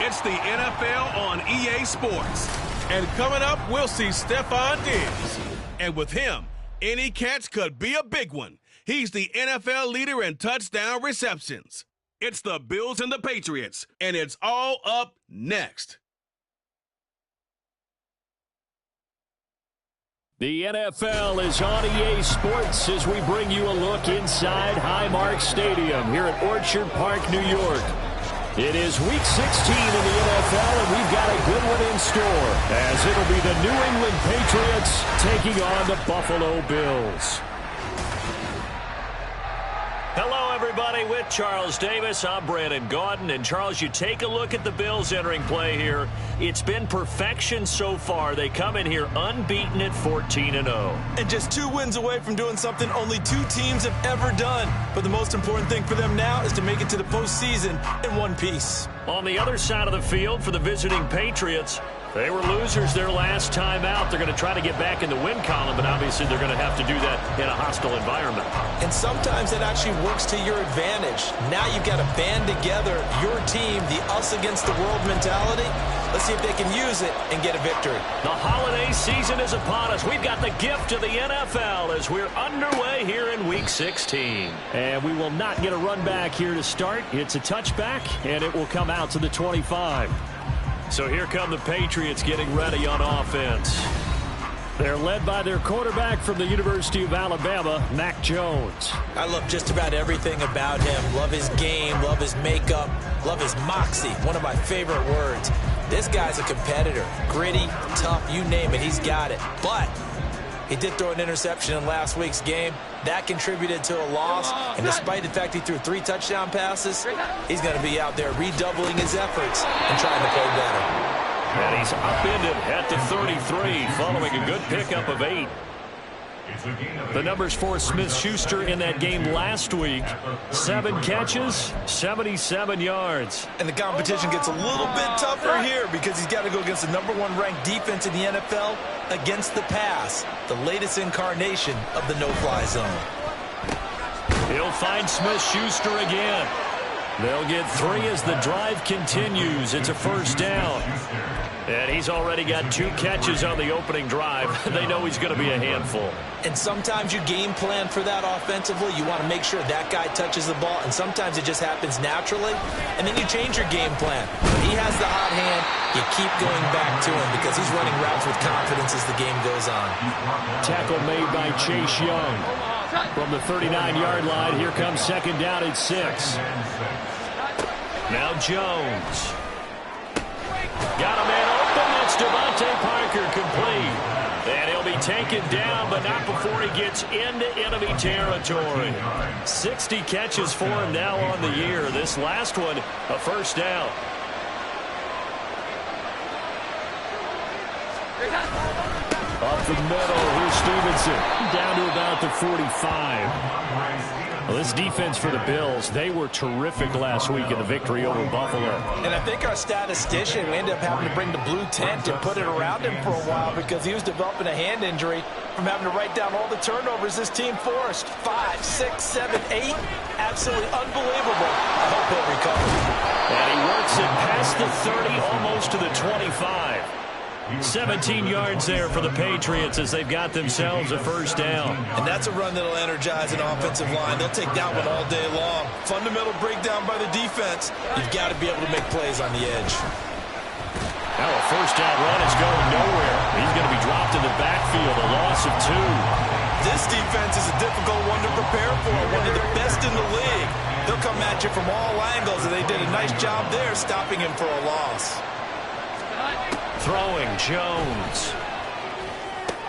It's the NFL on EA Sports. And coming up, we'll see Stephon Diggs. And with him, any catch could be a big one. He's the NFL leader in touchdown receptions. It's the Bills and the Patriots, and it's all up next. The NFL is on EA Sports as we bring you a look inside Highmark Stadium here at Orchard Park, New York. It is Week 16 in the NFL, and we've got a good one in store, as it'll be the New England Patriots taking on the Buffalo Bills. Hello, everybody. With Charles Davis, I'm Brandon Gaudin. And, Charles, you take a look at the Bills entering play here. It's been perfection so far. They come in here unbeaten at 14-0. And just 2 wins away from doing something only 2 teams have ever done. But the most important thing for them now is to make it to the postseason in one piece. On the other side of the field for the visiting Patriots, They were losers their last time out. They're going to try to get back in the win column, but obviously they're going to have to do that in a hostile environment. And sometimes it actually works to your advantage. Now you've got to band together your team, the us against the world mentality. Let's see if they can use it and get a victory. The holiday season is upon us. We've got the gift of the NFL as we're underway here in Week 16. And we will not get a run back here to start. It's a touchback, and it will come out to the 25. So here come the Patriots getting ready on offense. They're led by their quarterback from the University of Alabama, Mac Jones. I love just about everything about him. Love his game, love his makeup, love his moxie. One of my favorite words. This guy's a competitor. Gritty, tough, you name it, he's got it. But he did throw an interception in last week's game. That contributed to a loss. And despite the fact he threw 3 touchdown passes, he's going to be out there redoubling his efforts and trying to play better. And he's upended at the 33 following a good pickup of 8. The numbers for Smith-Schuster in that game last week. 7 catches, 77 yards. And the competition gets a little bit tougher here because he's got to go against the #1 ranked defense in the NFL against the pass, the latest incarnation of the no-fly zone. He'll find Smith-Schuster again. They'll get 3 as the drive continues. It's a first down. And he's already got 2 catches on the opening drive. They know he's going to be a handful. And sometimes you game plan for that offensively. You want to make sure that guy touches the ball. And sometimes it just happens naturally. And then you change your game plan. When he has the hot hand, you keep going back to him because he's running routes with confidence as the game goes on. Tackle made by Chase Young. From the 39-yard line, here comes second down at 6. Now Jones. Got a man open. That's Devontae Parker complete. And he'll be taken down, but not before he gets into enemy territory. 60 catches for him now on the year. This last one, a first down. Up the middle, here's Stevenson. Down to about the 45. Well, this defense for the Bills, they were terrific last week in the victory over Buffalo. And I think our statistician, we ended up having to bring the blue tent and put it around him for a while because he was developing a hand injury from having to write down all the turnovers this team forced. 5, 6, 7, 8. Absolutely unbelievable. I hope he'll recover. And he works it past the 30, almost to the 25. 17 yards there for the Patriots as they've got themselves a first down. And that's a run that'll energize an offensive line. They'll take that one all day long. Fundamental breakdown by the defense. You've got to be able to make plays on the edge. Now a first down run is going nowhere. He's going to be dropped in the backfield, a loss of 2. This defense is a difficult one to prepare for, one of the best in the league. They'll come at you from all angles, and they did a nice job there stopping him for a loss. Throwing Jones.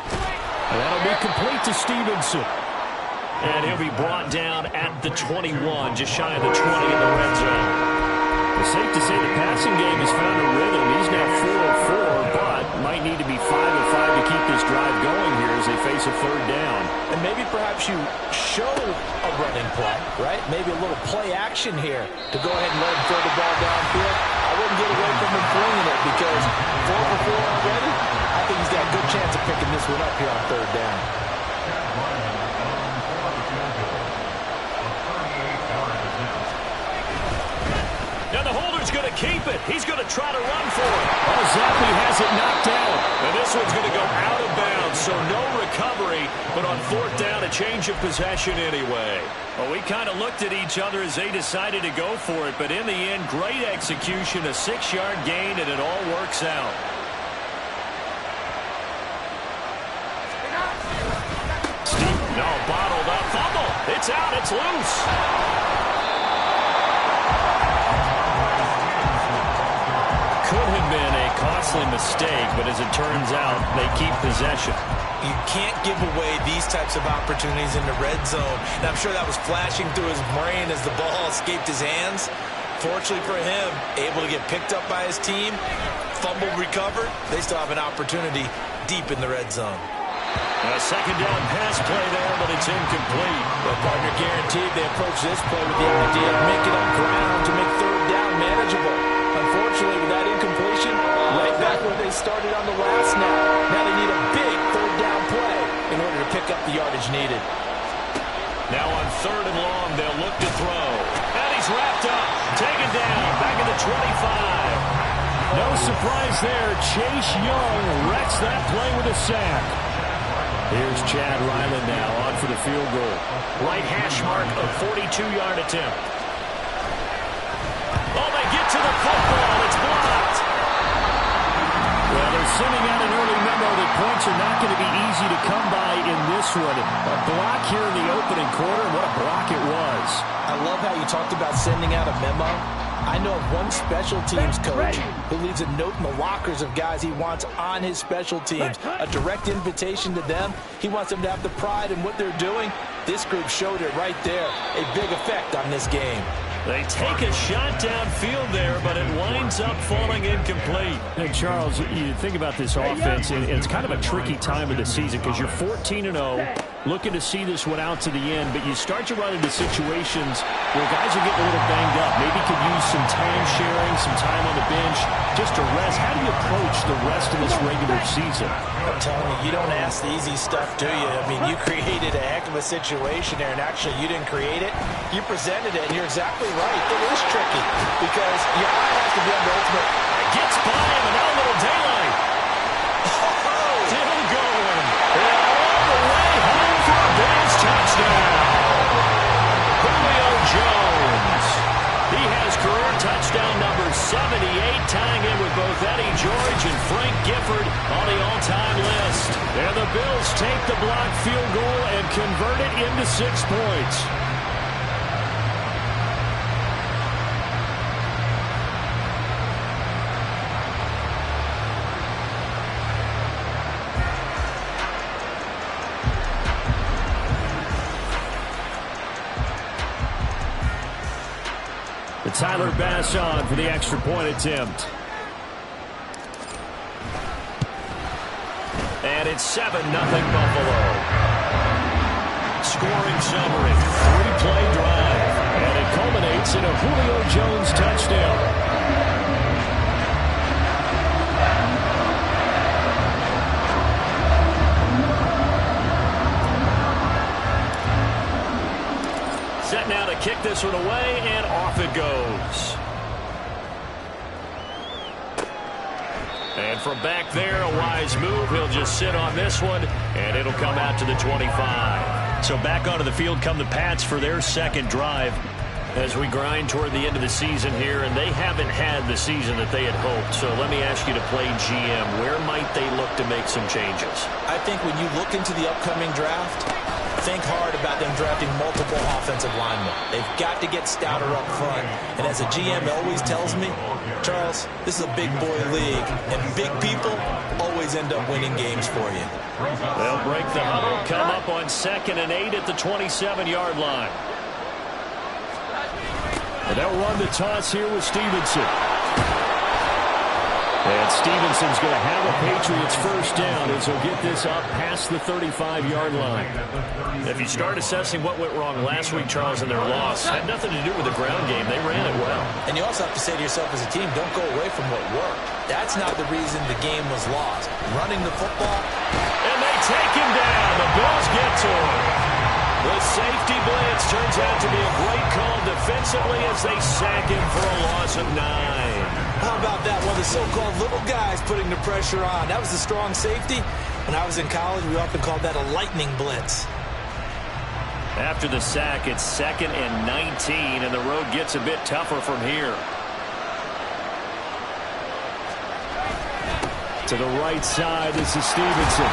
And that'll be complete to Stevenson. And he'll be brought down at the 21, just shy of the 20 in the red zone. It's safe to say the passing game has found a rhythm. He's now 4 of 4, but might need to be 5 of 5 to keep this drive going here as they face a third down. And maybe perhaps you show a running play, right? Maybe a little play action here to go ahead and let him throw the ball downfield. I wouldn't get away from him flinging it because 4 for 4 already. I think he's got a good chance of picking this one up here on third down. Now the holder's going to keep it. He's going to try to run for it. Oh, Zappi has it knocked out. And this one's going to go out of bounds, so no recovery. But on fourth down, a change of possession anyway. Well, we kind of looked at each other as they decided to go for it. But in the end, great execution, a 6-yard gain, and it all works out. Steve, no, bottled up. Fumble. It's out. It's loose. Could have been a costly mistake, but as it turns out, they keep possession. You can't give away these types of opportunities in the red zone. And I'm sure that was flashing through his brain as the ball escaped his hands. Fortunately for him, able to get picked up by his team, fumbled, recovered. They still have an opportunity deep in the red zone. A second down pass play there, but it's incomplete. Well, partner guaranteed they approach this play with the idea of making up ground to make third down manageable. Unfortunately, unfortunately, with that incompletion, right back where they started on the last snap. Now they need a big third down play in order to pick up the yardage needed. Now on 3rd and long, they'll look to throw. And he's wrapped up, taken down, back at the 25. No surprise there. Chase Young wrecks that play with a sack. Here's Chad Ryland now on for the field goal. Right hash mark of 42-yard attempt. Oh, they get to the football. It's blocked. Well, they're sending out an early memo that points are not going to be easy to come by in this one. A block here in the opening quarter. What a block it was. I love how you talked about sending out a memo. I know of one special teams coach who leaves a note in the lockers of guys he wants on his special teams. A direct invitation to them. He wants them to have the pride in what they're doing. This group showed it right there. A big effect on this game. They take a shot downfield there, but it winds up falling incomplete. Hey, Charles, you think about this offense, and it's kind of a tricky time of the season because you're 14-0, looking to see this one out to the end, but you start to run into situations where guys are getting a little banged up. Maybe could use some time sharing, some time on the bench, just to rest. How do you approach the rest of this regular season? I'm telling you, you don't ask the easy stuff, do you? I mean, you created a heck of a situation there, and actually you didn't create it. You presented it, and you're exactly right. It is tricky because your eye has to be on the ultimate. Gets by him, and now a little daylight. Still going. And all the way home for a Bills touchdown. Julio Jones. He has career touchdown number 78, tying in with both Eddie George and Frank Gifford on the all-time list. And the Bills take the blocked field goal and convert it into 6 points. Tyler Bass on for the extra point attempt. And it's 7-0 Buffalo. Scoring summary. 3-play drive. And it culminates in a Julio Jones touchdown. Set now to kick this one away, and off it goes. And from back there, a wise move. He'll just sit on this one, and it'll come out to the 25. So back onto the field come the Pats for their second drive as we grind toward the end of the season here, and they haven't had the season that they had hoped. So let me ask you to play GM. Where might they look to make some changes? I think when you look into the upcoming draft, think hard about them drafting multiple offensive linemen. They've got to get stouter up front. And as a GM always tells me, Charles, this is a big boy league, and big people always end up winning games for you. They'll break the huddle, come up on 2nd and 8 at the 27-yard line. And they'll run the toss here with Stevenson. And Stevenson's going to have a Patriots first down as he'll get this up past the 35-yard line. If you start assessing what went wrong last week, Charles, in their loss, had nothing to do with the ground game. They ran it well. And you also have to say to yourself as a team, don't go away from what worked. That's not the reason the game was lost. Running the football. And they take him down. The Bills get to him. The safety blitz turns out to be a great call defensively as they sack him for a loss of 9. How about that? One of the so-called little guys putting the pressure on. That was a strong safety. When I was in college, we often called that a lightning blitz. After the sack, it's 2nd and 19, and the road gets a bit tougher from here. To the right side, this is Stevenson.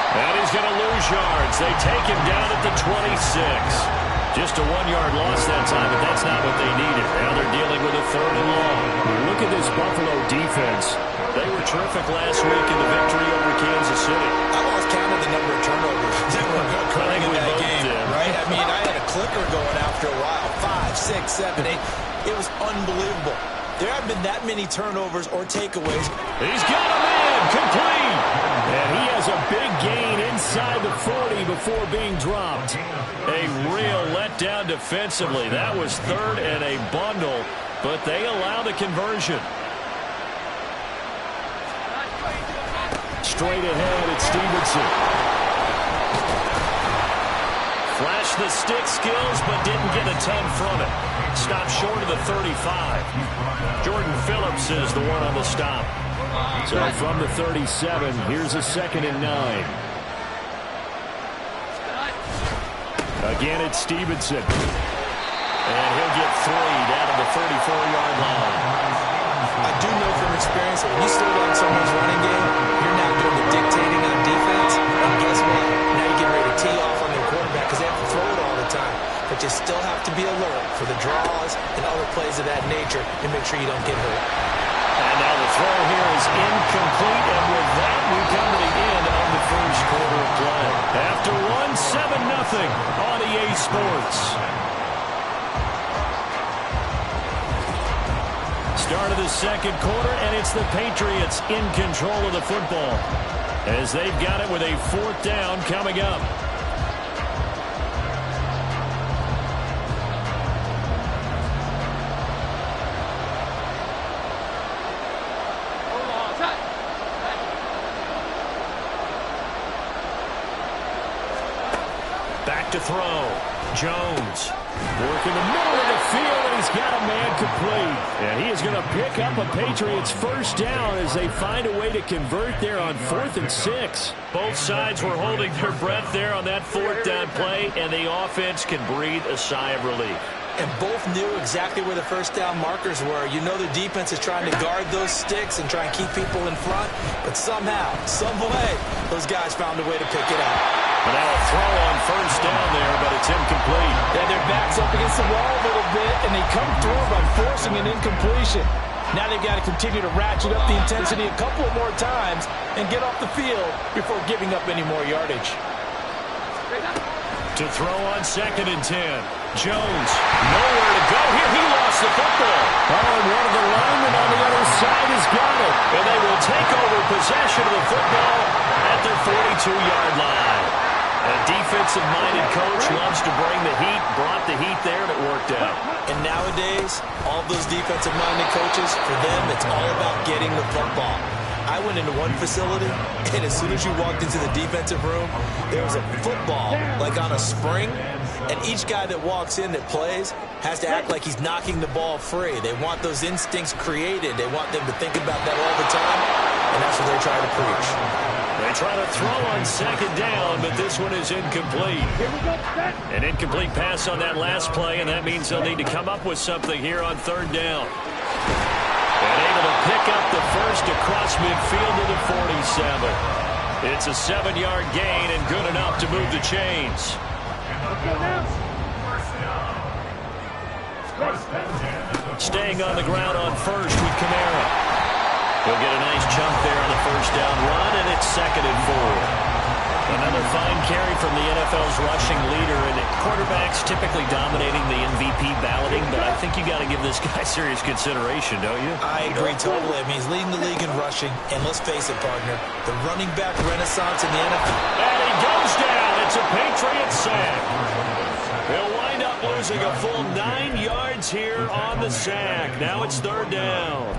And he's going to lose yards. They take him down at the 26. Just a 1-yard loss that time, but that's not what they needed. Now they're dealing with a 3rd and long. Look at this Buffalo defense. They were terrific last week in the victory over Kansas City. I lost count of the number of turnovers that were occurring in that game, right? I mean, I had a clicker going after a while. 5, 6, 7, 8. It was unbelievable. There haven't been that many turnovers or takeaways. He's got him in, complete. And he has a big gain inside the 40 before being dropped. A real letdown defensively. That was 3rd and a bundle, but they allow the conversion. straight ahead. It's Stevenson. Flashed the stick skills, but didn't get a ton from it. Stopped short of the 35. Jordan Phillips is the one on the stop. So from the 37, here's a 2nd and 9. Again, it's Stevenson. And he'll get 3 down to the 34-yard line. I do know from experience that when you slow down someone's running game, you're now doing the dictating on defense. And guess what? Now you get ready to tee off on their quarterback because they have to throw it all the time. But you still have to be alert for the draws and other plays of that nature and make sure you don't get hurt. And now the throw here is incomplete. And with that, we come to the end of the first quarter of play. After one, 7-0 on EA Sports. Start of the second quarter, and it's the Patriots in control of the football as they've got it with a 4th down coming up. Back to throw. Jones working the middle of the field, and he's got a man complete. And he is going to pick up a Patriots first down as they find a way to convert there on 4th and 6. Both sides were holding their breath there on that 4th down play, and the offense can breathe a sigh of relief. And both knew exactly where the first down markers were. You know the defense is trying to guard those sticks and try and keep people in front, but somehow, some way, those guys found a way to pick it up. But now a throw on first down there, but it's incomplete. Yeah, their back's up against the wall a little bit, and they come through by forcing an incompletion. Now they've got to continue to ratchet up the intensity a couple of more times and get off the field before giving up any more yardage. To throw on 2nd and 10. Jones, nowhere to go here. He lost the football. Oh, and one of the linemen on the other side has got it. And they will take over possession of the football at their 42-yard line. A defensive-minded coach loves to bring the heat, brought the heat there, and it worked out. And nowadays, all those defensive-minded coaches, for them, it's all about getting the football. I went into one facility, and as soon as you walked into the defensive room, there was a football, like on a spring, and each guy that walks in that plays has to act like he's knocking the ball free. They want those instincts created. They want them to think about that all the time, and that's what they're trying to preach. They try to throw on 2nd down, but this one is incomplete. An incomplete pass on that last play, and that means they'll need to come up with something here on 3rd down. And able to pick up the first across midfield to the 47. It's a 7-yard gain and good enough to move the chains. Staying on the ground on first with Kamara. He'll get a nice chunk there on the first down run, and it's 2nd and 4. Another fine carry from the NFL's rushing leader, and quarterbacks typically dominating the MVP balloting, but I think you got to give this guy serious consideration, don't you? I agree totally. I mean, he's leading the league in rushing, and let's face it, partner, the running back renaissance in the NFL. And he goes down. It's a Patriots sack. He'll wind up losing a full 9 yards here on the sack. Now it's 3rd down.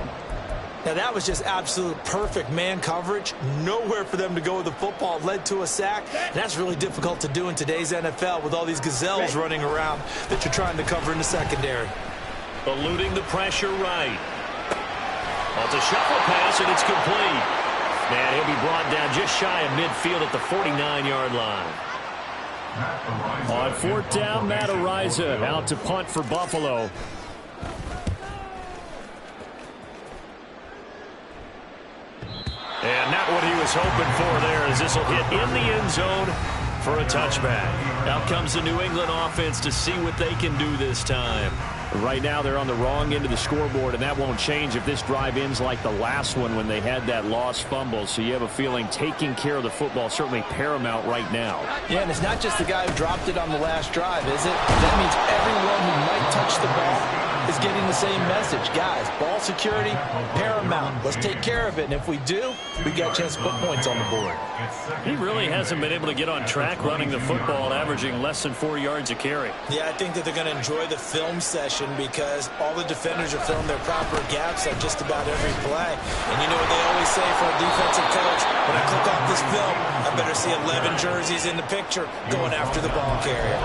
Now, that was just absolute perfect man coverage. Nowhere for them to go with the football. Led to a sack. And that's really difficult to do in today's NFL with all these gazelles running around that you're trying to cover in the secondary. Eluding the pressure right. Well, it's a shuffle pass, and it's complete. Man, he'll be brought down just shy of midfield at the 49-yard line. On 4th down, Matt Ariza out to punt for Buffalo. And not what he was hoping for there, as this will hit in the end zone for a touchback. Out comes the New England offense to see what they can do this time. Right now they're on the wrong end of the scoreboard, and that won't change if this drive ends like the last one when they had that lost fumble. So you have a feeling taking care of the football certainly paramount right now. Yeah, and it's not just the guy who dropped it on the last drive, is it? That means everyone who might touch the ball, is getting the same message. Guys, ball security, paramount. Let's take care of it. And if we do, we got a chance to put points on the board. He really hasn't been able to get on track running the football, averaging less than 4 yards a carry. Yeah, I think that they're going to enjoy the film session because all the defenders are filling their proper gaps at just about every play. And you know what they always say for a defensive coach? When I click off this film, I better see 11 jerseys in the picture going after the ball carrier.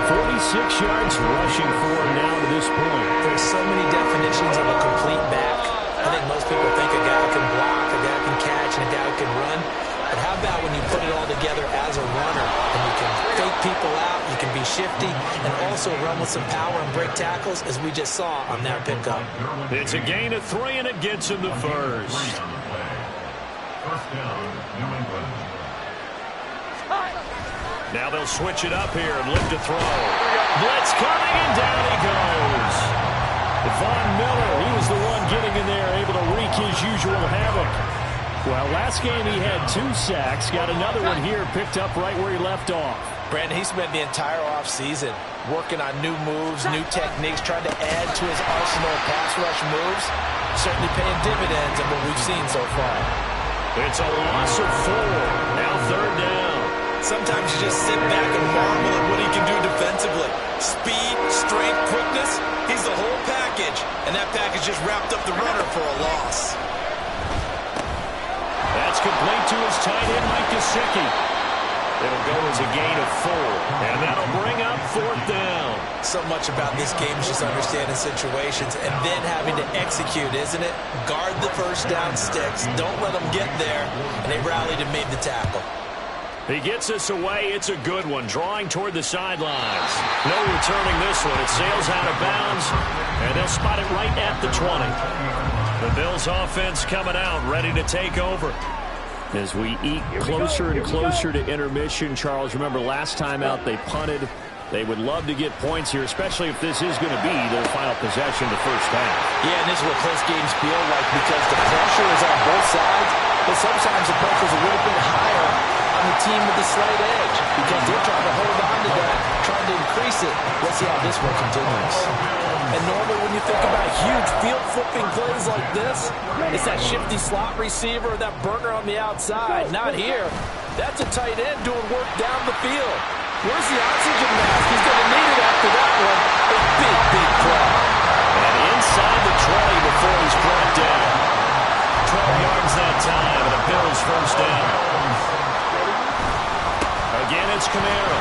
46 yards rushing for him now to this point. There's so many definitions of a complete back. I think most people think a guy can block, a guy can catch, and a guy can run. But how about when you put it all together as a runner and you can fake people out, you can be shifty, and also run with some power and break tackles, as we just saw on that pickup. It's a gain of 3, and it gets him the first. First down, New England. Now they'll switch it up here and look to throw. Blitz coming, and down he goes. Von Miller, he was the one getting in there, able to wreak his usual havoc. Well, last game he had 2 sacks. Got another one here, picked up right where he left off. Brandon, he spent the entire offseason working on new moves, new techniques, trying to add to his arsenal of pass rush moves. Certainly paying dividends in what we've seen so far. It's a loss of 4. Now 3rd down. Sometimes you just sit back and marvel at what he can do defensively. Speed, strength, quickness, he's the whole package. And that package just wrapped up the runner for a loss. That's complete to his tight end, Mike Gesicki. It'll go as a gain of 4. And that'll bring up 4th down. So much about this game is just understanding situations and then having to execute, isn't it? Guard the first down sticks. Don't let them get there. And they rallied and made the tackle. He gets us away. It's a good one. Drawing toward the sidelines. No returning this one. It sails out of bounds. And they'll spot it right at the 20. The Bills offense coming out, ready to take over. As we eat closer and closer to intermission, Charles, remember last time out they punted. They would love to get points here, especially if this is going to be their final possession the first half. Yeah, and this is what close games feel like because the pressure is on both sides, but sometimes the pressure is a little bit higher on the team with the slight edge because they're trying to hold on to that, trying to increase it. Let's see how this one continues. And normally when you think about huge field-flipping plays like this, it's that shifty slot receiver, that burner on the outside. Not here. That's a tight end doing work down the field. Where's the oxygen mask? He's going to need it after that one. A big, big play. And inside the 20 before he's brought down. 12 yards that time, and the Bills first down. Again, it's Kamara.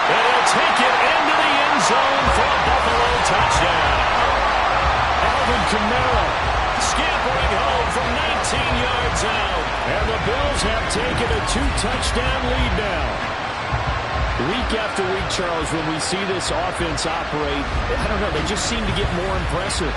And he'll take it into the end zone for a Buffalo touchdown. Alvin Kamara scampering home from 19 yards out. And the Bills have taken a 2-touchdown lead now. Week after week, Charles, when we see this offense operate, I don't know, they just seem to get more impressive.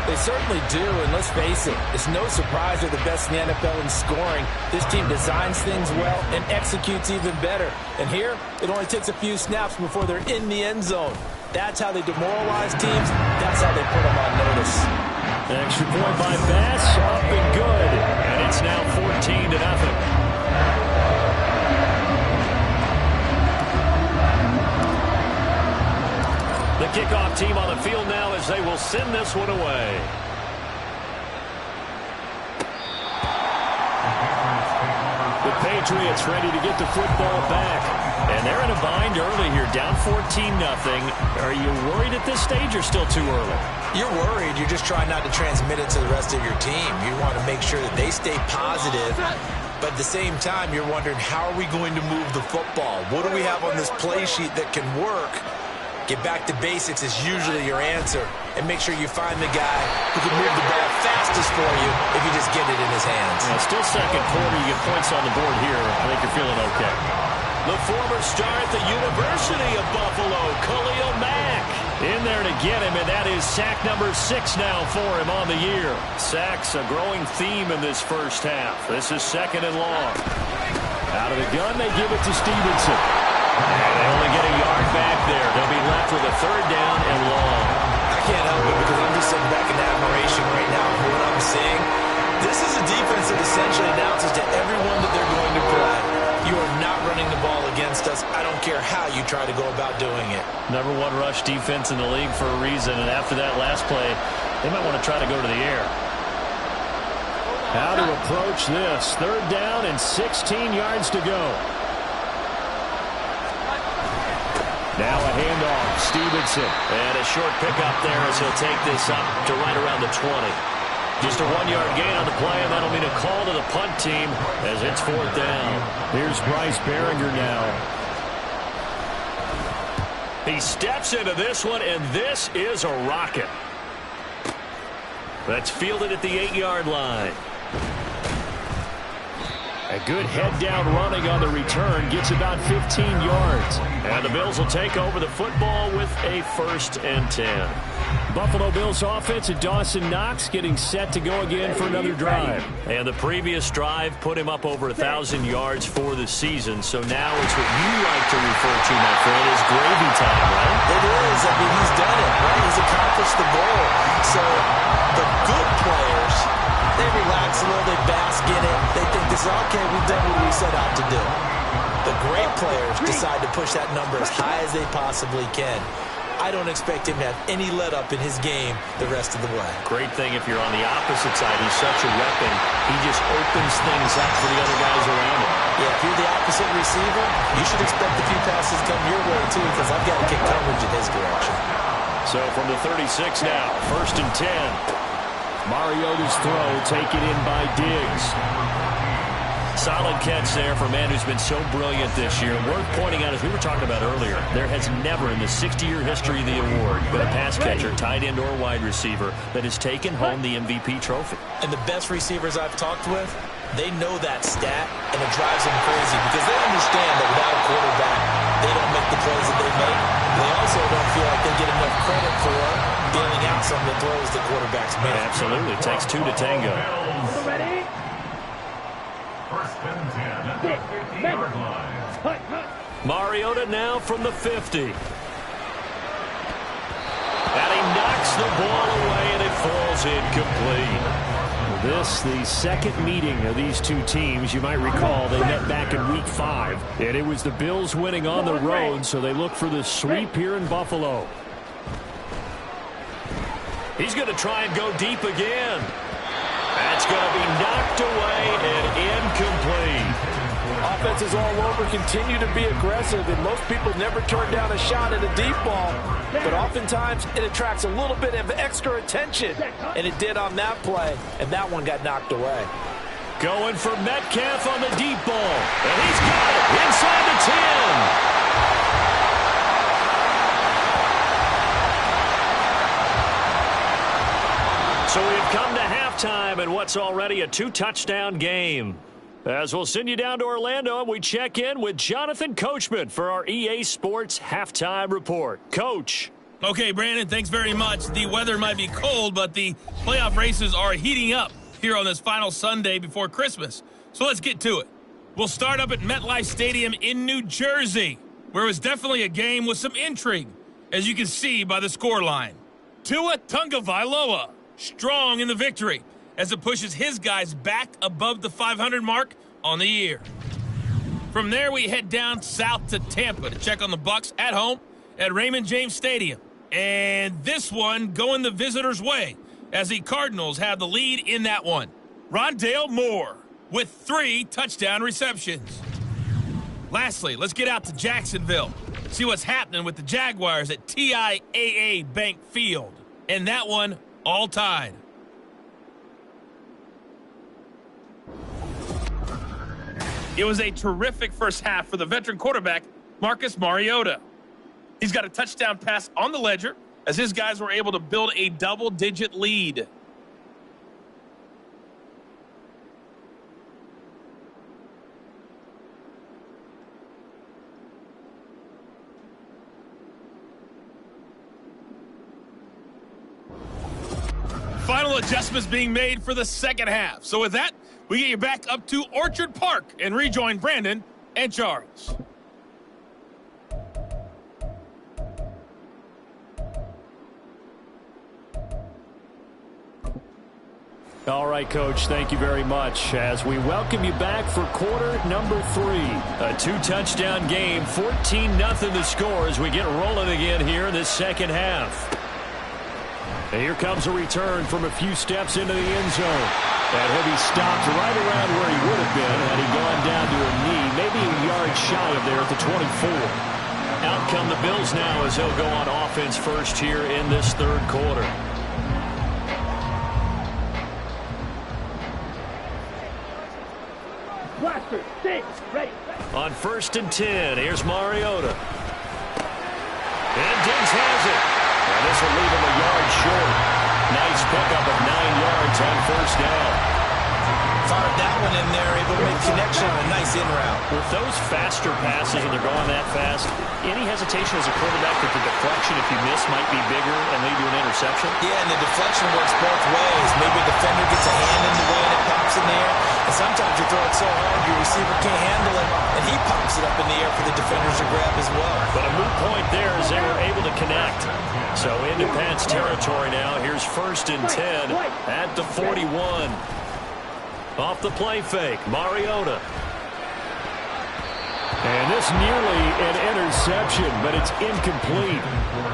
They certainly do, and let's face it, it's no surprise they're the best in the NFL in scoring. This team designs things well and executes even better. And here, it only takes a few snaps before they're in the end zone. That's how they demoralize teams. That's how they put them on notice. An extra point by Bass, up and good. And it's now 14-0. The kickoff team on the field now as they will send this one away. The Patriots ready to get the football back. And they're in a bind early here, down 14-0. Are you worried at this stage or still too early? You're worried. You're just trying not to transmit it to the rest of your team. You want to make sure that they stay positive. But at the same time, you're wondering, how are we going to move the football? What do we have on this play sheet that can work? Get back to basics is usually your answer. And make sure you find the guy who can move the ball fastest for you if you just get it in his hands. Yeah, still second quarter. You get points on the board here. I think you're feeling okay. The former star at the University of Buffalo, Khalil Mack, in there to get him, and that is sack number 6 now for him on the year. Sacks, a growing theme in this first half. This is 2nd and long. Out of the gun, they give it to Stevenson. And they only get a yard back there. They'll be left with a 3rd down and long. I can't help it because I'm just sitting back in admiration right now for what I'm seeing. This is a defense that essentially announces to everyone that they're going to play, you are not running the ball against us. I don't care how you try to go about doing it. Number one rush defense in the league for a reason, and after that last play, they might want to try to go to the air. How to approach this. 3rd down and 16 yards to go. Now a handoff. Stevenson. And a short pickup there as he'll take this up to right around the 20. Just a 1-yard gain on the play, and that'll mean a call to the punt team as it's 4th down. Here's Bryce Behringer now. He steps into this one, and this is a rocket. That's fielded at the 8-yard line. A good head-down running on the return. Gets about 15 yards. And the Bills will take over the football with a 1st and 10. Buffalo Bills offense and Dawson Knox getting set to go again for another drive. And the previous drive put him up over 1,000 yards for the season. So now it's what you like to refer to, my friend, as gravy time, right? It is. I mean, he's done it, right? He's accomplished the goal. So the good players, they relax a little, they bask in it. They think this is okay, we've done what we set out to do. The great players decide to push that number as high as they possibly can. I don't expect him to have any let-up in his game the rest of the way. Great thing if you're on the opposite side. He's such a weapon. He just opens things up for the other guys around him. Yeah, if you're the opposite receiver, you should expect a few passes come your way, too, because I've got to get coverage in his direction. So from the 36 now, 1st and 10. Mariota's throw taken in by Diggs. Solid catch there for a man who's been so brilliant this year. Worth pointing out, as we were talking about earlier, there has never in the 60-year history of the award been a pass catcher, tight end, or wide receiver that has taken home the MVP trophy. And the best receivers I've talked with, they know that stat, and it drives them crazy because they understand that without a quarterback, they don't make the plays that they make. They also don't feel like they get enough credit for bailing out some of the throws the quarterbacks make. Absolutely. It takes 2 to tango. Ready? 1st and 10 at the 50-yard line. Mariota now from the 50. And he knocks the ball away, and it falls incomplete. This, the second meeting of these two teams. You might recall they met back in Week 5. And it was the Bills winning on the road, so they look for the sweep here in Buffalo. He's going to try and go deep again. That's going to be knocked away and incomplete. Offenses all over continue to be aggressive, and most people never turn down a shot at a deep ball. But oftentimes, it attracts a little bit of extra attention, and it did on that play, and that one got knocked away. Going for Metcalf on the deep ball, and he's got it inside the 10. So we've come to halftime in what's already a 2-touchdown game. As we'll send you down to Orlando, and we check in with Jonathan Coachman for our EA Sports Halftime Report. Coach. Okay, Brandon, thanks very much. The weather might be cold, but the playoff races are heating up here on this final Sunday before Christmas. So let's get to it. We'll start up at MetLife Stadium in New Jersey, where it was definitely a game with some intrigue, as you can see by the scoreline. Tua Tagovailoa strong in the victory as it pushes his guys back above the 500 mark on the year. From there, we head down south to Tampa to check on the Bucs at home at Raymond James Stadium. And this one going the visitors' way as the Cardinals have the lead in that one. Rondale Moore with 3 touchdown receptions. Lastly, let's get out to Jacksonville, see what's happening with the Jaguars at TIAA Bank Field. And that one all tied. It was a terrific first half for the veteran quarterback, Marcus Mariota. He's got a touchdown pass on the ledger as his guys were able to build a double-digit lead. Final adjustments being made for the second half. So with that, we get you back up to Orchard Park and rejoin Brandon and Charles. All right, Coach, thank you very much. As we welcome you back for quarter number 3. A 2-touchdown game, 14-0 the score as we get rolling again here in this second half. And here comes a return from a few steps into the end zone. And he'll be stopped right around where he would have been had he gone down to a knee, maybe a yard shy of there at the 24. Out come the Bills now as they'll go on offense first here in this third quarter. Blaster, 6, ready. On 1st and 10, here's Mariota. And Diggs has it. And this will leave him a yard short. Nice pickup of 9 yards on 1st down. Fired that one in there, able to make connection on a nice in route. With those faster passes and they're going that fast, any hesitation as a quarterback that the deflection, if you miss, might be bigger and lead to an interception? Yeah, and the deflection works both ways. Maybe a defender gets a hand in the way and it pops in the air. And sometimes you throw it so hard your receiver can't handle it, and he pops it up in the air for the defenders to grab as well. But a moot point there as they were able to connect. So into Pats territory now. Here's 1st and 10 at the 41. Off the play fake, Mariota. And this nearly an interception, but it's incomplete.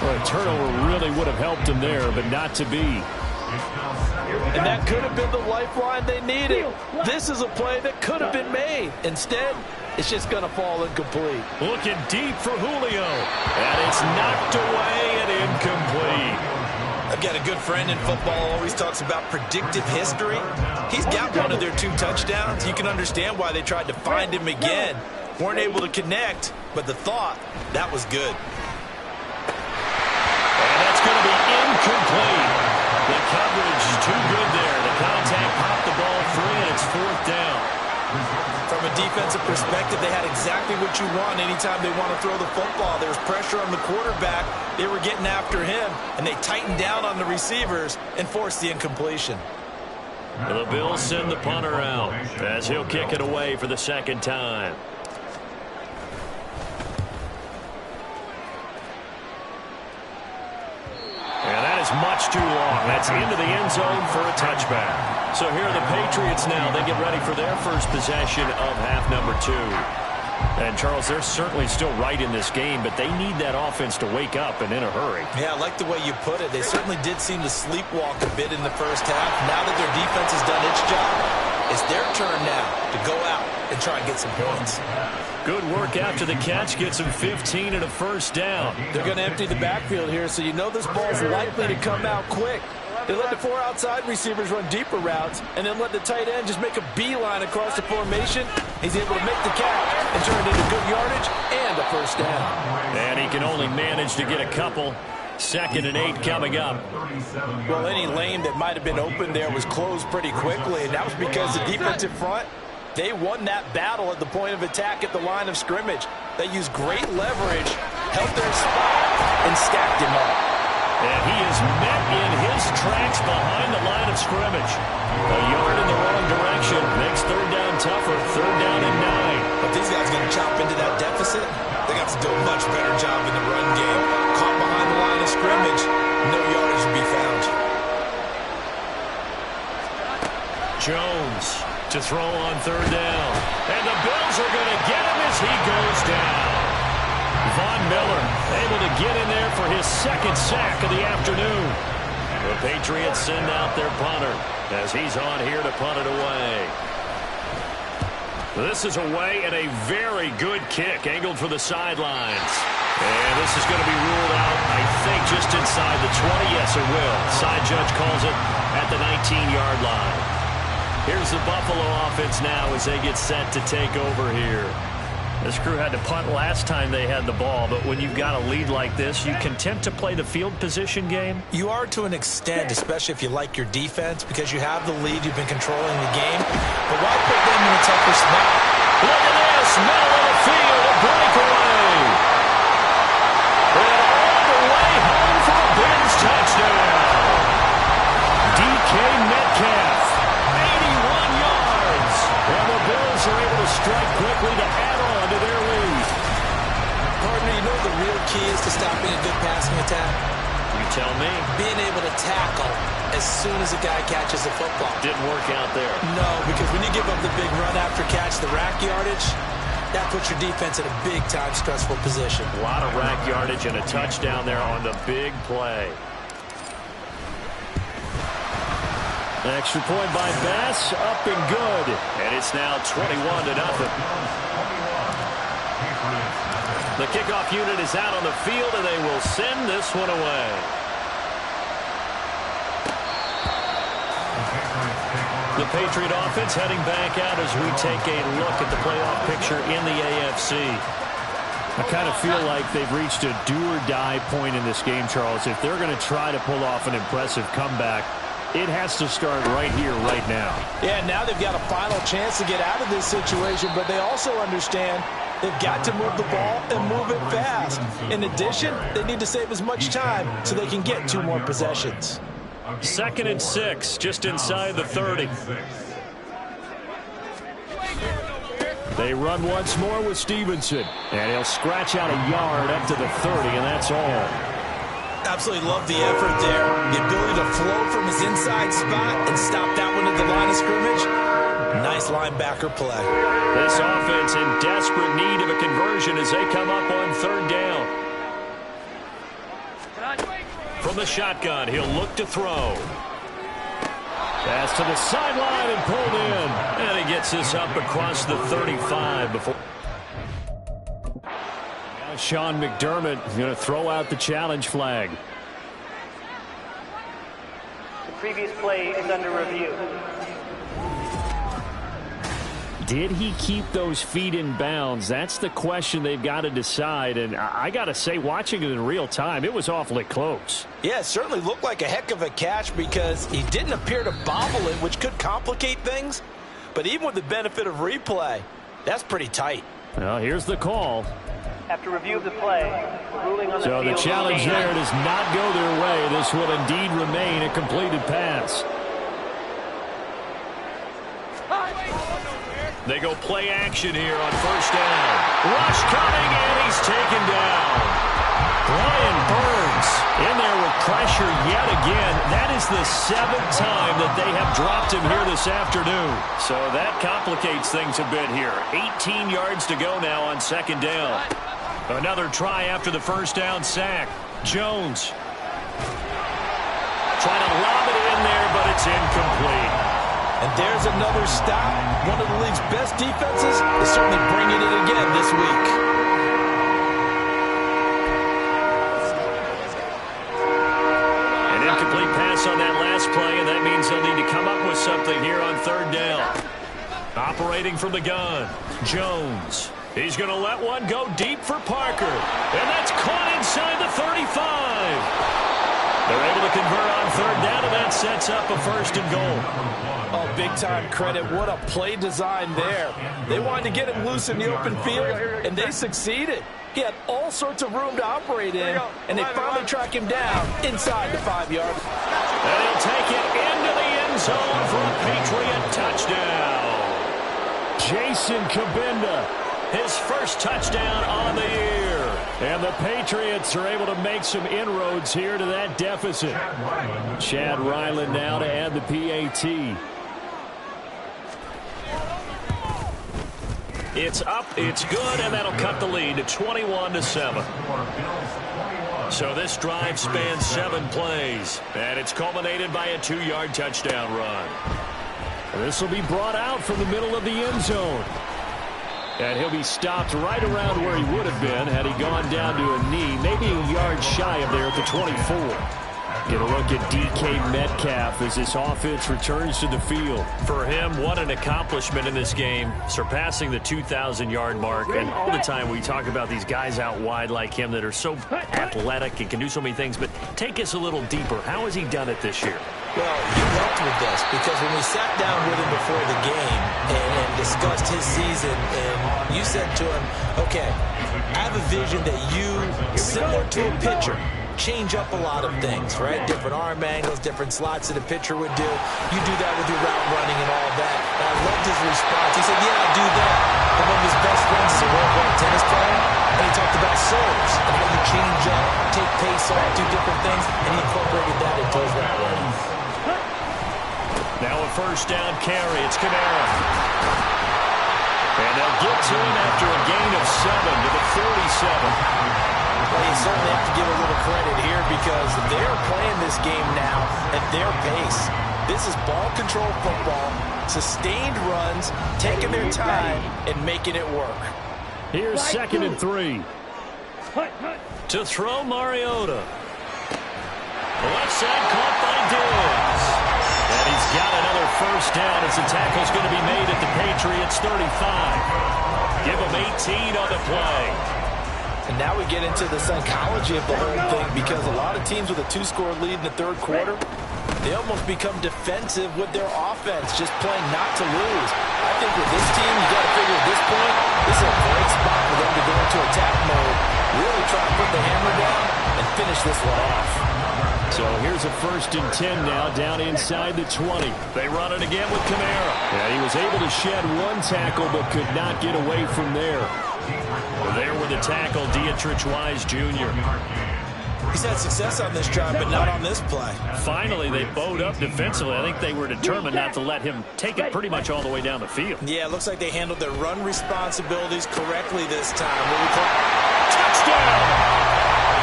Well, a turnover really would have helped him there, but not to be. And that could have been the lifeline they needed. This is a play that could have been made. Instead, it's just going to fall incomplete. Looking deep for Julio. And it's knocked away and incomplete. I've got a good friend in football, always talks about predictive history. He's got one of their 2 touchdowns. You can understand why they tried to find him again. Weren't able to connect, but the thought, that was good. And that's going to be incomplete. The coverage is too good there. The contact popped the ball free, and it's 4th down. From a defensive perspective, they had exactly what you want anytime they want to throw the football. There was pressure on the quarterback. They were getting after him, and they tightened down on the receivers and forced the incompletion. The Bills send the punter out as he'll kick it away for the 2nd time. And that is much too long. That's into the end zone for a touchback. So here are the Patriots now. They get ready for their first possession of half number 2. And, Charles, they're certainly still right in this game, but they need that offense to wake up and in a hurry. Yeah, I like the way you put it. They certainly did seem to sleepwalk a bit in the first half. Now that their defense has done its job, it's their turn now to go out and try and get some points. Good work after the catch. Gets them 15 and a 1st down. They're going to empty the backfield here, so you know this ball's likely to come out quick. They let the 4 outside receivers run deeper routes, and then let the tight end just make a beeline across the formation. He's able to make the catch and turn it into good yardage and a 1st down. And he can only manage to get a couple. 2nd and 8 coming up. Well, any lane that might have been open there was closed pretty quickly, and that was because the defensive front, they won that battle at the point of attack at the line of scrimmage. They used great leverage, held their spot, and stacked him up. And he is met in his tracks behind the line of scrimmage. A yard in the wrong direction. Makes 3rd down tougher. 3rd down and 9. But these guys are going to chop into that deficit. They got to do a much better job in the run game. Caught behind the line of scrimmage, no yardage to be found. Jones to throw on 3rd down. And the Bills are going to get him as he goes down. Von Miller able to get in there for his 2nd sack of the afternoon. The Patriots send out their punter as he's on here to punt it away. This is away and a very good kick angled for the sidelines. And this is going to be ruled out, I think, just inside the 20. Yes, it will. Side judge calls it at the 19-yard line. Here's the Buffalo offense now as they get set to take over here. This crew had to punt last time they had the ball, but when you've got a lead like this, you content to play the field position game? You are to an extent, especially if you like your defense, because you have the lead, you've been controlling the game. But why put them in a tougher spot? Look at this, middle of the field, a breakaway. And all the way home for a Bills touchdown. DK Metcalf, 81 yards. And the Bills are able to strike quickly to add on to their lead. Partner, you know the real key is to stopping a good passing attack? You tell me. Being able to tackle as soon as a guy catches the football. Didn't work out there. No, because when you give up the big run after catch, the rack yardage, that puts your defense in a big-time stressful position. A lot of rack yardage and a touchdown there on the big play. An extra point by Bass, up and good. And it's now 21-0. The kickoff unit is out on the field, and they will send this one away. The Patriot offense heading back out as we take a look at the playoff picture in the AFC. I kind of feel like they've reached a do-or-die point in this game, Charles. If they're going to try to pull off an impressive comeback, it has to start right here, right now. Yeah, now they've got a final chance to get out of this situation, but they also understand they've got to move the ball and move it fast. In addition, they need to save as much time so they can get 2 more possessions. 2nd and 6, just inside the 30. They run once more with Stevenson, and he'll scratch out a yard up to the 30, and that's all. Absolutely love the effort there. The ability to flow from his inside spot and stop that one at the line of scrimmage. Nice linebacker play. This offense in desperate need of a conversion as they come up on 3rd down. From the shotgun, he'll look to throw. Pass to the sideline and pulled in. And he gets this up across the 35 before. Sean McDermott is going to throw out the challenge flag. The previous play is under review. Did he keep those feet in bounds? That's the question they've got to decide. And I got to say, watching it in real time, it was awfully close. Yeah, it certainly looked like a heck of a catch because he didn't appear to bobble it, which could complicate things. But even with the benefit of replay, that's pretty tight. Well, here's the call. After review of the play, ruling on the So the challenge there does not go their way. This will indeed remain a completed pass. They go play action here on 1st down. Rush coming, and he's taken down. Brian Burns in there with pressure yet again. That is the 7th time that they have dropped him here this afternoon. So that complicates things a bit here. 18 yards to go now on 2nd down. Another try after the 1st down sack. Jones trying to lob it in there, but it's incomplete. And there's another stop. One of the league's best defenses is certainly bringing it again this week. An incomplete pass on that last play, and that means they'll need to come up with something here on 3rd down. Operating from the gun, Jones. He's going to let one go deep for Parker. And that's caught inside the 35. They're able to convert on 3rd down, and that sets up a 1st and goal. Oh, big-time credit. What a play design there. They wanted to get him loose in the open field, and they succeeded. He had all sorts of room to operate in, and they finally track him down inside the 5-yard. And he'll take it into the end zone for a Patriot touchdown. Jason Kabinda, his 1st touchdown on the year. And the Patriots are able to make some inroads here to that deficit. Chad Ryland now to add the PAT. It's up, it's good, and that'll cut the lead to 21-7. So this drive spans 7 plays, and it's culminated by a 2-yard touchdown run. This will be brought out from the middle of the end zone. And he'll be stopped right around where he would have been had he gone down to a knee, maybe a yard shy of there at the 24. Get a look at DK Metcalf as this offense returns to the field. For him, what an accomplishment in this game, surpassing the 2,000-yard mark. And all the time we talk about these guys out wide like him that are so athletic and can do so many things. But take us a little deeper. How has he done it this year? Well, you helped with this because when we sat down with him before the game and discussed his season, and you said to him, okay, I have a vision that you, similar to a pitcher, change up a lot of things, right? Different arm angles, different slots that a pitcher would do. You do that with your route running and all that. And I loved his response. He said, yeah, I do that. But one of his best friends is a world-class tennis player, and he talked about serves and how you change up, take pace off, do different things, and he incorporated that into his route running. Now a first down carry. It's Kamara. And they'll get to him after a gain of 7 to the 47. Well, you certainly have to give a little credit here because they're playing this game now at their pace. This is ball control football, sustained runs, taking their time, and making it work. Here's 2nd and 3. To throw Mariota. The left side caught by Diggs. And he's got another first down as the tackle's going to be made at the Patriots 35. Give him 18 on the play. And now we get into the psychology of the whole thing because a lot of teams with a 2-score lead in the third quarter, they almost become defensive with their offense, just playing not to lose. I think with this team, you got to figure at this point, this is a great spot for them to go into attack mode, really try to put the hammer down and finish this one off. So here's a 1st and 10 now, down inside the 20. They run it again with Kamara. Yeah, he was able to shed one tackle but could not get away from there. There with the tackle, Dietrich Wise Jr. He's had success on this drive, but not on this play. Finally, they bowed up defensively. I think they were determined not to let him take it pretty much all the way down the field. Yeah, it looks like they handled their run responsibilities correctly this time. Touchdown!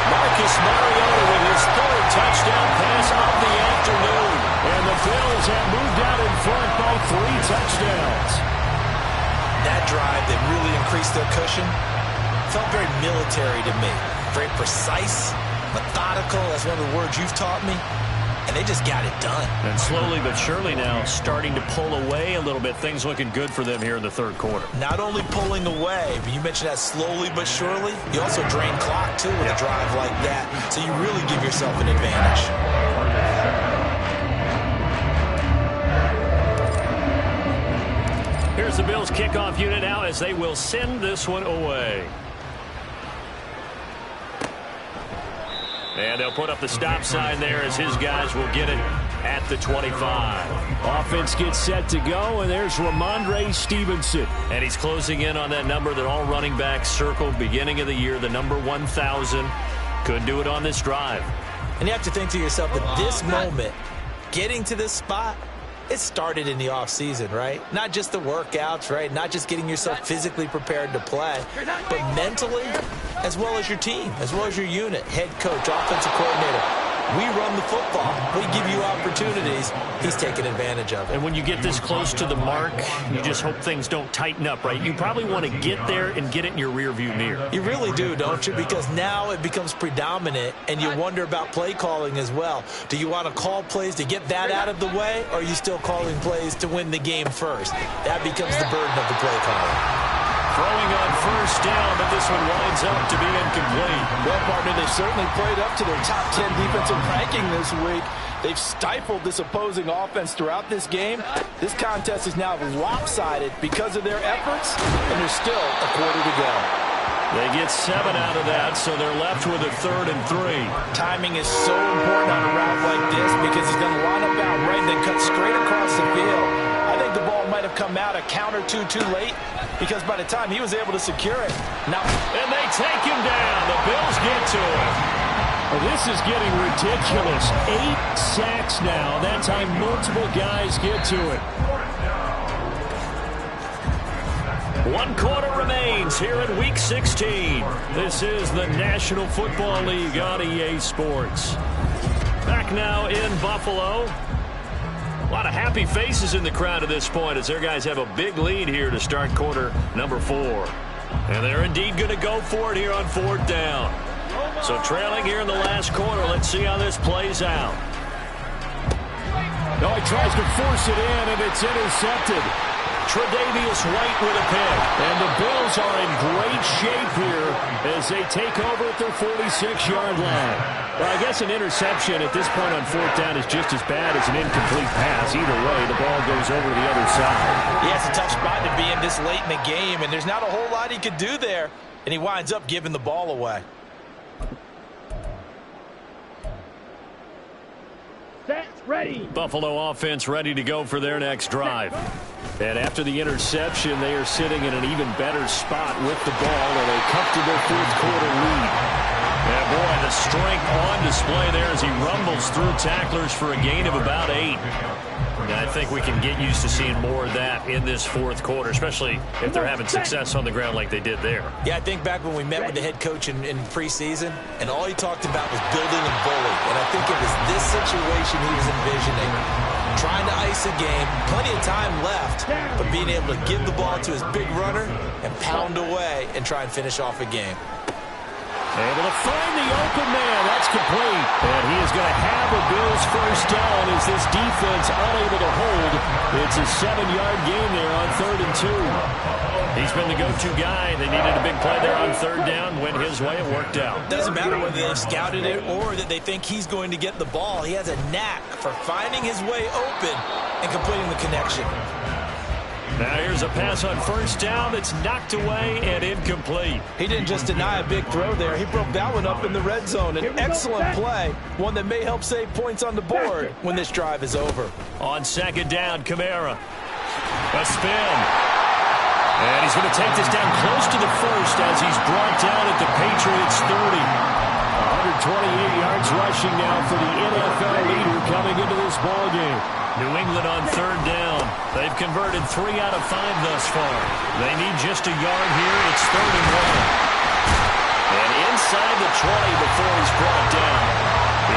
Marcus Mariota with his 3rd touchdown pass of the afternoon. And the Bills have moved out in front by 3 touchdowns. That drive that really increased their cushion felt very military to me. Very precise, methodical. That's one of the words you've taught me. And they just got it done. And slowly but surely now starting to pull away a little bit. Things looking good for them here in the third quarter. Not only pulling away, but you mentioned that slowly but surely. You also drain clock, too, with a drive like that. So you really give yourself an advantage. Here's the Bills kickoff unit now as they will send this one away. And they'll put up the stop sign there as his guys will get it at the 25. Offense gets set to go, and there's Ramondre Stevenson. And he's closing in on that number that all running backs circled beginning of the year, the number 1,000. Could do it on this drive. And you have to think to yourself that this moment, getting to this spot, it started in the offseason, right? Not just the workouts, right? Not just getting yourself physically prepared to play, but mentally, as well as your team, as well as your unit, head coach, offensive coordinator. We run the football. We give you opportunities. He's taking advantage of it. And when you get this close to the mark, you just hope things don't tighten up, right? You probably want to get there and get it in your rearview mirror. You really do, don't you? Because now it becomes predominant, and you wonder about play calling as well. Do you want to call plays to get that out of the way, or are you still calling plays to win the game first? That becomes the burden of the play calling. Throwing on first down, but this one winds up to be incomplete. Well, partner, they certainly played up to their top 10 defensive ranking this week. They've stifled this opposing offense throughout this game. This contest is now lopsided because of their efforts, and there's still a quarter to go. They get 7 out of that, so they're left with a 3rd and 3. Timing is so important on a route like this because he's going to line up out right and then cut straight across the field. I think the ball might have come out a count or two too late because by the time he was able to secure it. Now, and they take him down. The Bills get to him. Well, this is getting ridiculous. 8 sacks now. That time multiple guys get to it. 1 quarter remains here in Week 16. This is the National Football League on EA Sports. Back now in Buffalo. A lot of happy faces in the crowd at this point as their guys have a big lead here to start quarter number 4. And they're indeed going to go for it here on 4th down. So trailing here in the last quarter. Let's see how this plays out. No, he tries to force it in, and it's intercepted. Tre'Davious White with a pick. And the Bills are in great shape here as they take over at their 46-yard line. Well, I guess an interception at this point on 4th down is just as bad as an incomplete pass. Either way, the ball goes over to the other side. Yeah, it's a tough spot to be in this late in the game, and there's not a whole lot he could do there, and he winds up giving the ball away. Set, ready. Buffalo offense ready to go for their next drive. And after the interception, they are sitting in an even better spot with the ball and a comfortable 4th quarter lead. Yeah, boy, the strength on display there as he rumbles through tacklers for a gain of about 8. And I think we can get used to seeing more of that in this fourth quarter, especially if they're having success on the ground like they did there. Yeah, I think back when we met with the head coach in preseason, and all he talked about was building a bully. And I think it was this situation he was envisioning. Trying to ice a game, plenty of time left, but being able to give the ball to his big runner and pound away and try and finish off a game. Able to find the open man. That's complete. And he is going to have a Bills first down as this defense unable to hold. It's a 7-yard gain there on 3rd and 2. He's been the go-to guy. They needed a big play there on 3rd down. Went his way. It worked out. Doesn't matter whether they've scouted it or that they think he's going to get the ball. He has a knack for finding his way open and completing the connection. Now here's a pass on 1st down that's knocked away and incomplete. He didn't just deny a big throw there. He broke that one up in the red zone. An excellent play, one that may help save points on the board when this drive is over. On 2nd down, Kamara. A spin. And he's going to take this down close to the 1st as he's brought down at the Patriots 30. 128 yards rushing now for the NFL leader coming into this ballgame. New England on 3rd down. They've converted 3 out of 5 thus far. They need just a yard here. It's 3rd and 1. And inside the 20 before he's brought down.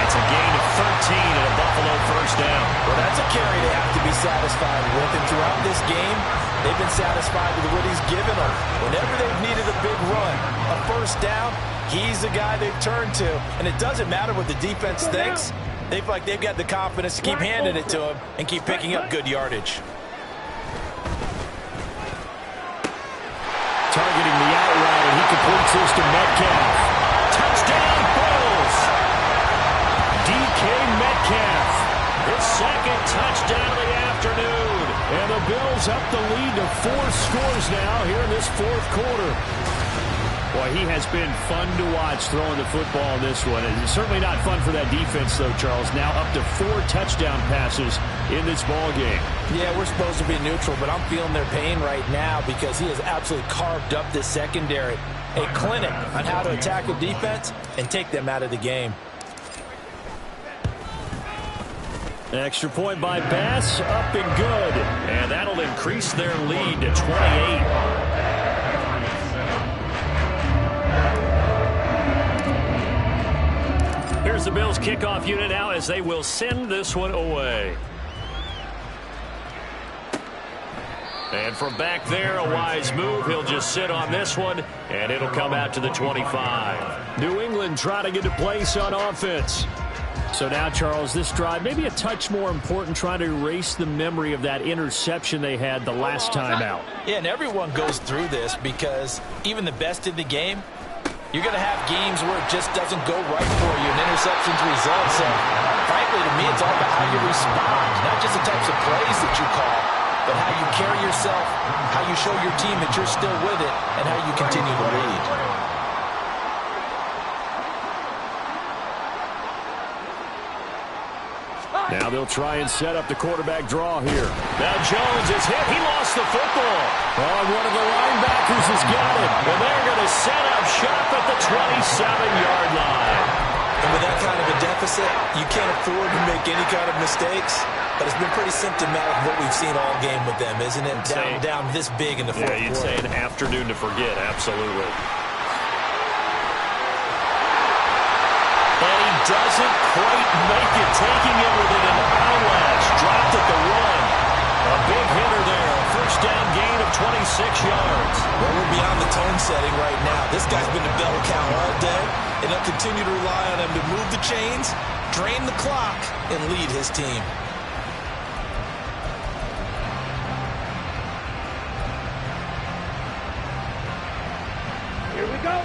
It's a gain of 13 and a Buffalo first down. Well, that's a carry they have to be satisfied with. And throughout this game, they've been satisfied with what he's given them. Whenever they've needed a big run, a first down, he's the guy they've turned to. And it doesn't matter what the defense thinks. They feel like they've got the confidence to keep handing it to him and keep picking up good yardage. Targeting the out route, and he completes this to Metcalf. Touchdown, Bills! DK Metcalf, his 2nd touchdown of the afternoon. And the Bills up the lead to 4 scores now here in this 4th quarter. Boy, he has been fun to watch throwing the football in this one. It's certainly not fun for that defense, though, Charles. Now up to 4 touchdown passes in this ball game. Yeah, we're supposed to be neutral, but I'm feeling their pain right now because he has absolutely carved up this secondary. A clinic on how to attack a defense and take them out of the game. Extra point by Bass, up and good. And that'll increase their lead to 28. Here's the Bills kickoff unit now as they will send this one away. And from back there, a wise move. He'll just sit on this one, and it'll come out to the 25. New England trying to get a place on offense. So now, Charles, this drive maybe a touch more important, trying to erase the memory of that interception they had the last time out. Yeah, and everyone goes through this because even the best in the game, you're going to have games where it just doesn't go right for you, and interceptions result. So, frankly, to me, it's all about how you respond, not just the types of plays that you call, but how you carry yourself, how you show your team that you're still with it, and how you continue to lead. Now they'll try and set up the quarterback draw here. Now Jones is hit. He lost the football. Oh, one of the linebackers has got it. And they're going to set up shop at the 27-yard line. And with that kind of a deficit, you can't afford to make any kind of mistakes. But it's been pretty symptomatic of what we've seen all game with them, isn't it? Down this big in the fourth quarter. Yeah, you'd say an afternoon to forget. Absolutely. And he doesn't quite make it, taking it within an eyelash. Dropped at the 1. A big hitter there. First down gain of 26 yards. Well, we're beyond the tone setting right now. This guy's been a bell cow all day, and they'll continue to rely on him to move the chains, drain the clock, and lead his team. Here we go.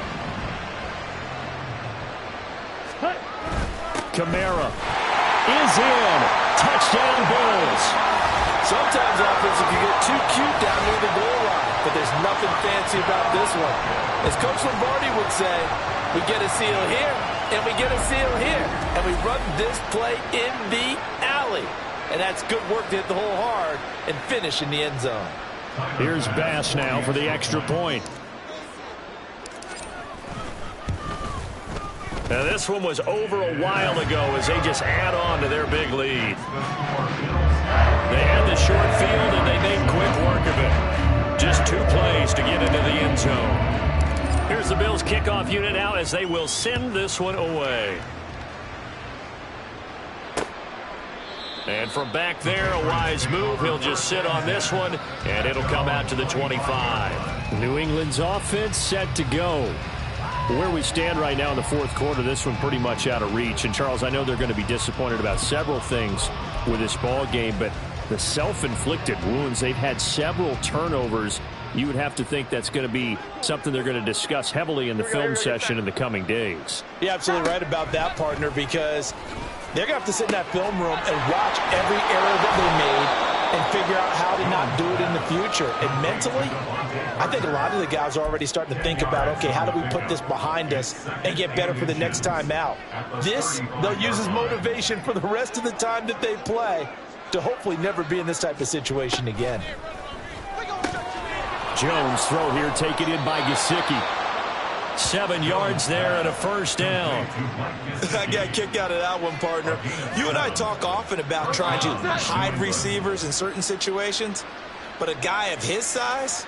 Kamara is in. Touchdown, Bills. Sometimes offensive can get too cute down near the goal line, but there's nothing fancy about this one. As Coach Lombardi would say, we get a seal here, and we get a seal here, and we run this play in the alley. And that's good work to hit the hole hard and finish in the end zone. Here's Bass now for the extra point. Now, this one was over a while ago as they just add on to their big lead. They had the short field, and they made quick work of it. Just 2 plays to get into the end zone. Here's the Bills' kickoff unit now as they will send this one away. And from back there, a wise move. He'll just sit on this one, and it'll come out to the 25. New England's offense set to go. Where we stand right now in the fourth quarter, this one pretty much out of reach. And, Charles, I know they're going to be disappointed about several things with this ball game, but the self-inflicted wounds, they've had several turnovers. You would have to think that's going to be something they're going to discuss heavily in the film session in the coming days. You're absolutely right about that, partner, because they're going to have to sit in that film room and watch every error that they made and figure out how to not do it in the future. And mentally, I think a lot of the guys are already starting to think about, okay, how do we put this behind us and get better for the next time out? This, they'll use as motivation for the rest of the time that they play to hopefully never be in this type of situation again. Jones throw here, taken in by Gesicki. 7 yards there and a first down. I got a kick out of that one, partner. You and I talk often about trying to hide receivers in certain situations, but a guy of his size,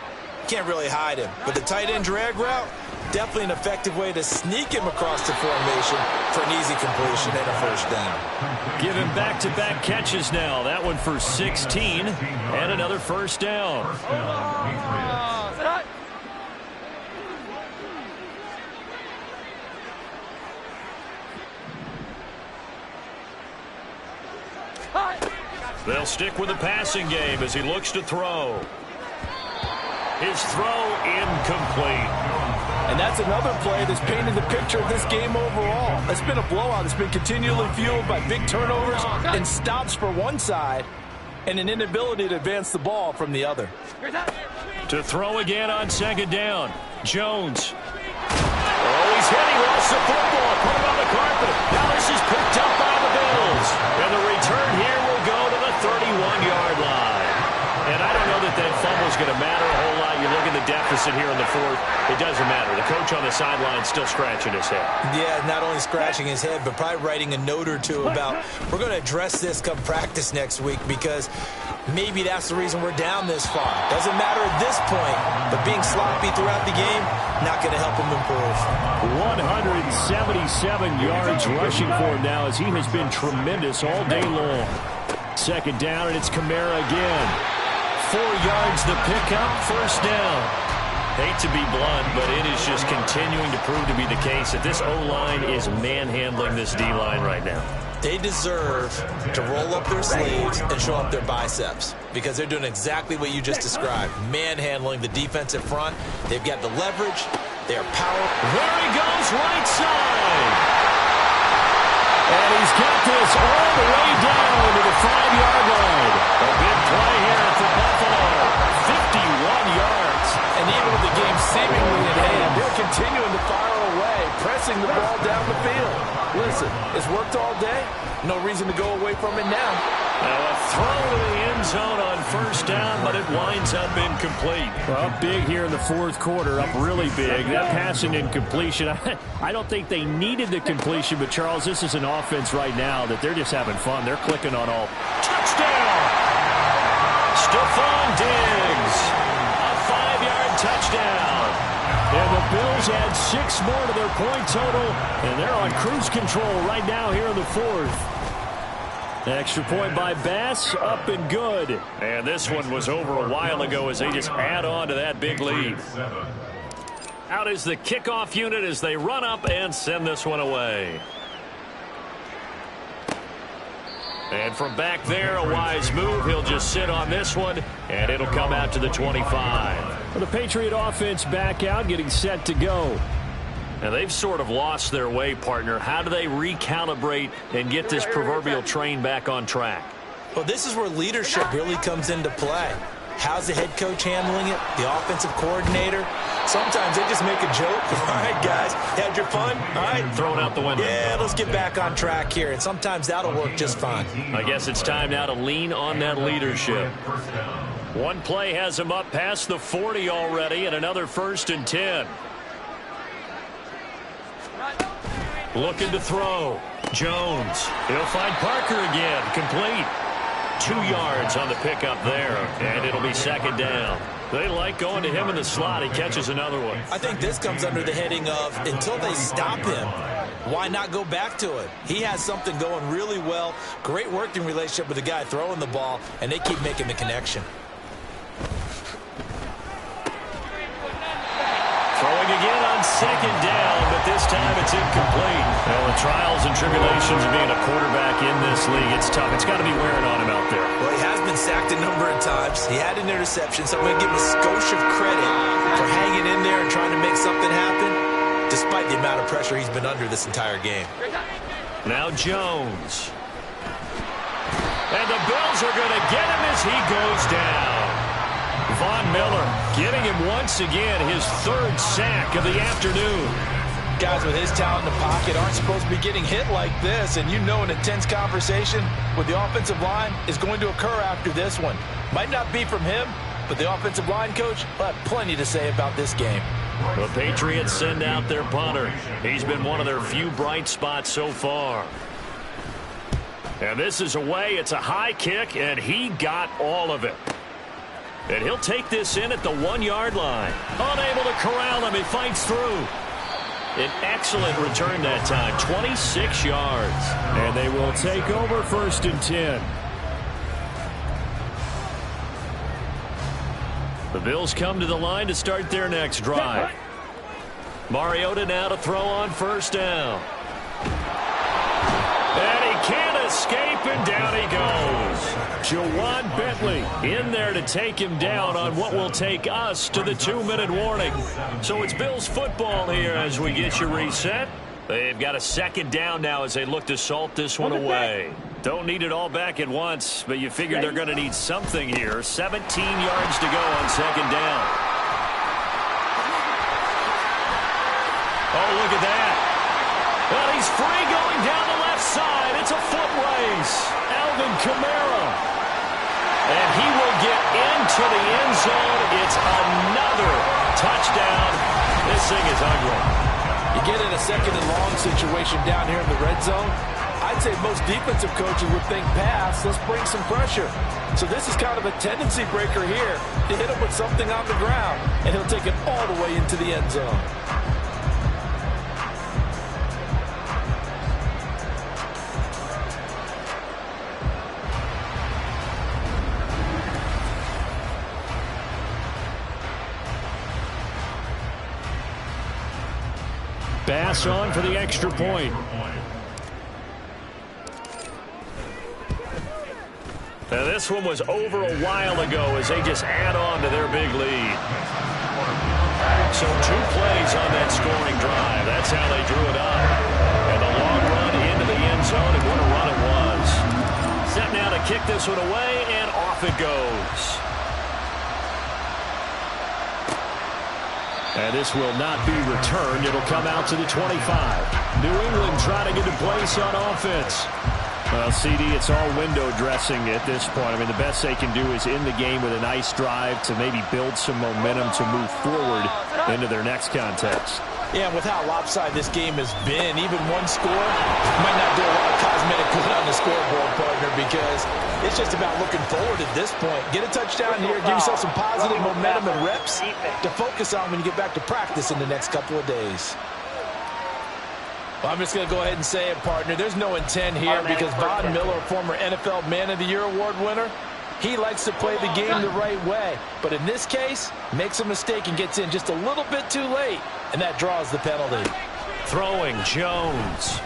can't really hide him. But the tight end drag route, definitely an effective way to sneak him across the formation for an easy completion and a first down. Give him back-to-back catches now. That one for 16 and another first down. They'll stick with the passing game as he looks to throw. His throw incomplete. And that's another play that's painted the picture of this game overall. It's been a blowout. It's been continually fueled by big turnovers and stops for one side and an inability to advance the ball from the other. To throw again on second down. Jones. Oh, he's hit. He lost the football. Put him on the carpet. Now this is picked up by the Bills. And the return here will go to the 31-yard line. And I don't know that fumble's going to matter a whole lot. You look at the deficit here in the fourth. It doesn't matter. The coach on the sideline still scratching his head. Yeah, not only scratching his head, but probably writing a note or two about we're going to address this come practice next week because maybe that's the reason we're down this far. Doesn't matter at this point, but being sloppy throughout the game, not going to help him improve. 177 yards rushing for him now as he has been tremendous all day long. Second down, and it's Kamara again. 4 yards the pickup, first down. Hate to be blunt, but it is just continuing to prove to be the case that this O-line is manhandling this D-line right now. They deserve to roll up their sleeves and show up their biceps because they're doing exactly what you just described, manhandling the defensive front. They've got the leverage. They're powerful. There he goes, right side. And he's got this all the way down to the 5-yard line. A big play here for Buffalo. 51 yards. And even with the game seemingly in hand, they're continuing to fire away, pressing the ball down the field. Listen, it's worked all day. No reason to go away from it now. Now a throw to the end zone on first down, but it winds up incomplete. Well, up big here in the fourth quarter, up really big. That passing incompletion, I don't think they needed the completion, but Charles, this is an offense right now that they're just having fun. They're clicking on all. Touchdown! Stephon Diggs, a 5-yard touchdown. And the Bills add 6 more to their point total, and they're on cruise control right now here in the fourth. Extra point by Bass, up and good. And this one was over a while ago as they just add on to that big lead. Out is the kickoff unit as they run up and send this one away. And from back there, a wise move. He'll just sit on this one, and it'll come out to the 25. Well, the Patriot offense back out, getting set to go. And they've sort of lost their way, partner. How do they recalibrate and get this proverbial train back on track? Well, this is where leadership really comes into play. How's the head coach handling it? The offensive coordinator? Sometimes they just make a joke. All right, guys, had your fun? All right. Throw it out the window. Yeah, let's get back on track here. And sometimes that'll work just fine. I guess it's time now to lean on that leadership. One play has him up past the 40 already, and another 1st and 10. Looking to throw. Jones. He'll find Parker again. Complete. 2 yards on the pickup there, and it'll be second down. They like going to him in the slot. He catches another one. I think this comes under the heading of until they stop him, why not go back to it? He has something going really well. Great working relationship with the guy throwing the ball, and they keep making the connection. Throwing again on second down, but this time it's incomplete. Well, the trials and tribulations of being a quarterback in this league, it's tough. It's got to be wearing on him out there. Well, he has been sacked a number of times. He had an interception, so I'm going to give him a skosh of credit for hanging in there and trying to make something happen, despite the amount of pressure he's been under this entire game. Now Jones. And the Bills are going to get him as he goes down. Von Miller getting him once again his third sack of the afternoon. Guys with his talent in the pocket aren't supposed to be getting hit like this, and you know an intense conversation with the offensive line is going to occur after this one. Might not be from him, but the offensive line coach will have plenty to say about this game. The Patriots send out their punter. He's been one of their few bright spots so far. And this is away. It's a high kick, and he got all of it. And he'll take this in at the 1-yard line. Unable to corral him. He fights through. An excellent return that time. 26 yards. And they will take over 1st and 10. The Bills come to the line to start their next drive. Mariota now to throw on 1st down. And he can't escape, and down he goes. Jawan Bentley in there to take him down on what will take us to the 2-minute warning. So it's Bills football here as we get you reset. They've got a second down now as they look to salt this one away. Don't need it all back at once, but you figure they're going to need something here. 17 yards to go on second down. Oh, look at that. Well, he's free going down the left side. It's a foot race. Alvin Kamara. And he will get into the end zone. It's another touchdown. This thing is ugly. You get in a second and long situation down here in the red zone. I'd say most defensive coaches would think pass. Let's bring some pressure. So this is kind of a tendency breaker here to hit him with something on the ground. And he'll take it all the way into the end zone. Bass on for the extra point. Now this one was over a while ago as they just add on to their big lead. So 2 plays on that scoring drive. That's how they drew it up. And a long run into the end zone, and what a run it was. Set now to kick this one away, and off it goes. And this will not be returned. It'll come out to the 25. New England trying to get a place on offense. Well, CD, it's all window dressing at this point. I mean, the best they can do is in the game with a nice drive to maybe build some momentum to move forward into their next contest. Yeah, with how lopsided this game has been, even one score might not do a lot of cosmetic good on the scoreboard, partner, because it's just about looking forward at this point. Get a touchdown here, give yourself some positive momentum and reps to focus on when you get back to practice in the next couple of days. Well, I'm just going to go ahead and say it, partner. There's no intent here because Von Miller, former NFL Man of the Year award winner, he likes to play the game the right way. But in this case, makes a mistake and gets in just a little bit too late, and that draws the penalty. Throwing Jones.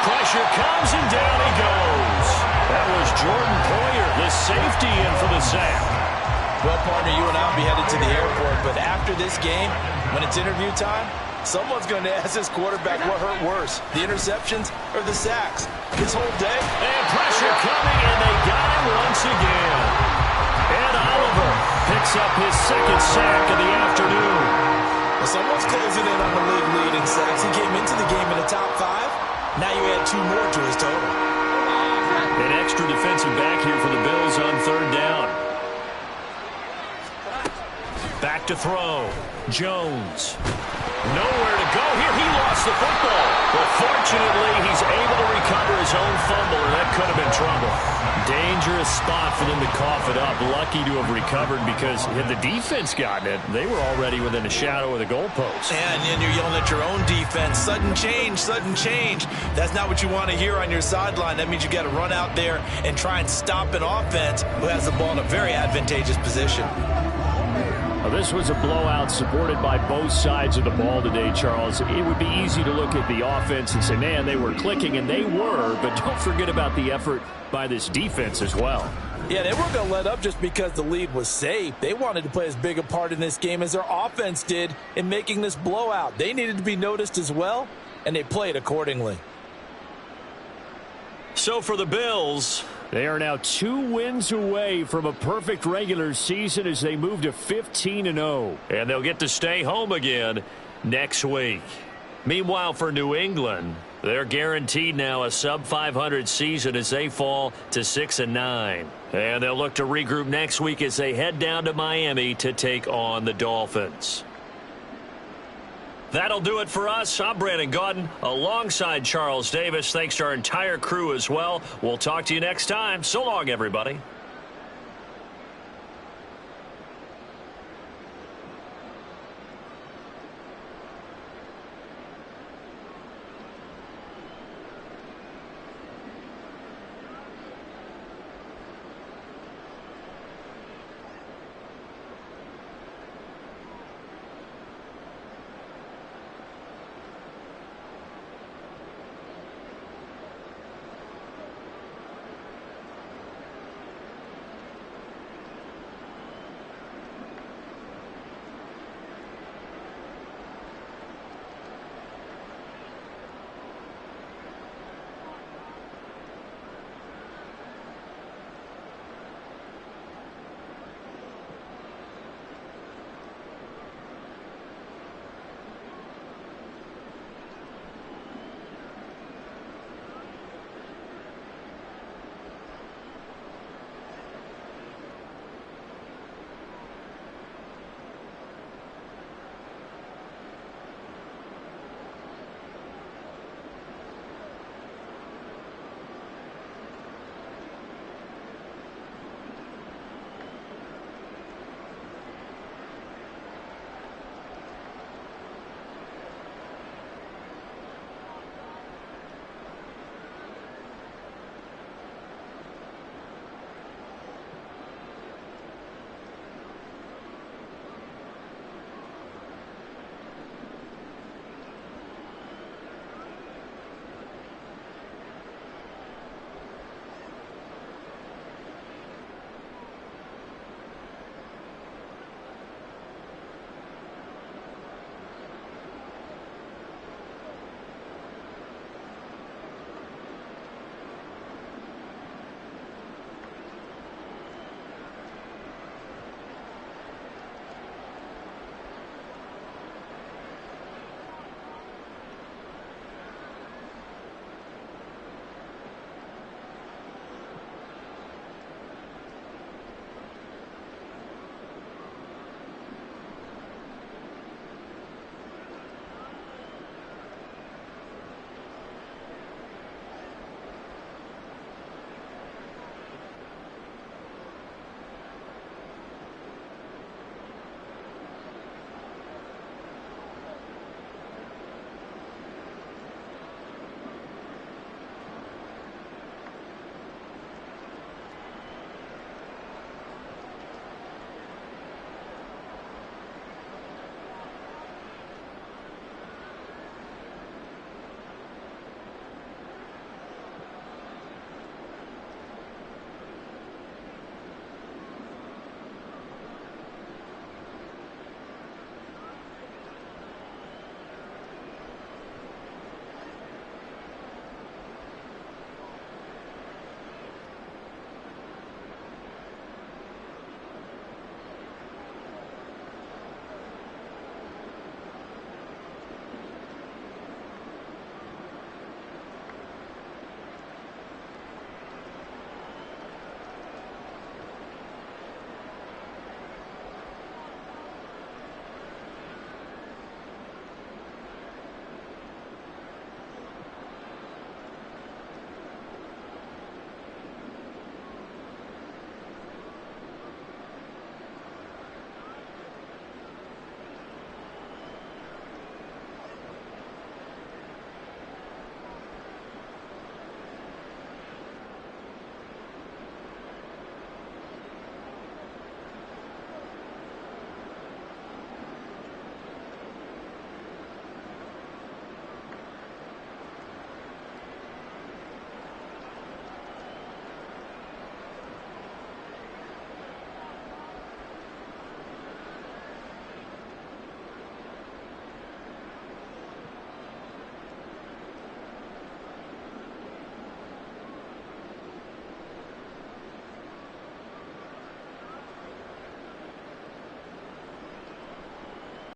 Pressure comes, and down he goes. That was Jordan Poyer, the safety, in for the sack. Well, partner, you and I will be headed to the airport, but after this game, when it's interview time, someone's going to ask this quarterback what hurt worse, the interceptions or the sacks. His whole day. And pressure coming, and they got him once again. Ed Oliver picks up his second sack of the afternoon. Well, someone's closing in on the league lead in sacks. He came into the game in the top 5. Now you add 2 more to his total. An extra defensive back here for the Bills on 3rd down. Back back to throw. Jones. Nowhere to go here. He lost the football. But fortunately, he's able to recover his own fumble, or that could have been trouble. Dangerous spot for them to cough it up. Lucky to have recovered because had the defense gotten it, they were already within a shadow of the goalpost. And you're yelling at your own defense. Sudden change, sudden change. That's not what you want to hear on your sideline. That means you got to run out there and try and stop an offense who has the ball in a very advantageous position. Well, this was a blowout supported by both sides of the ball today, Charles. It would be easy to look at the offense and say, man, they were clicking, and they were, but don't forget about the effort by this defense as well. Yeah, they weren't going to let up just because the lead was safe. They wanted to play as big a part in this game as their offense did in making this blowout. They needed to be noticed as well, and they played accordingly. So for the Bills, they are now 2 wins away from a perfect regular season as they move to 15-0. And they'll get to stay home again next week. Meanwhile, for New England, they're guaranteed now a sub-500 season as they fall to 6-9. And they'll look to regroup next week as they head down to Miami to take on the Dolphins. That'll do it for us. I'm Brandon Gaudin alongside Charles Davis. Thanks to our entire crew as well. We'll talk to you next time. So long, everybody.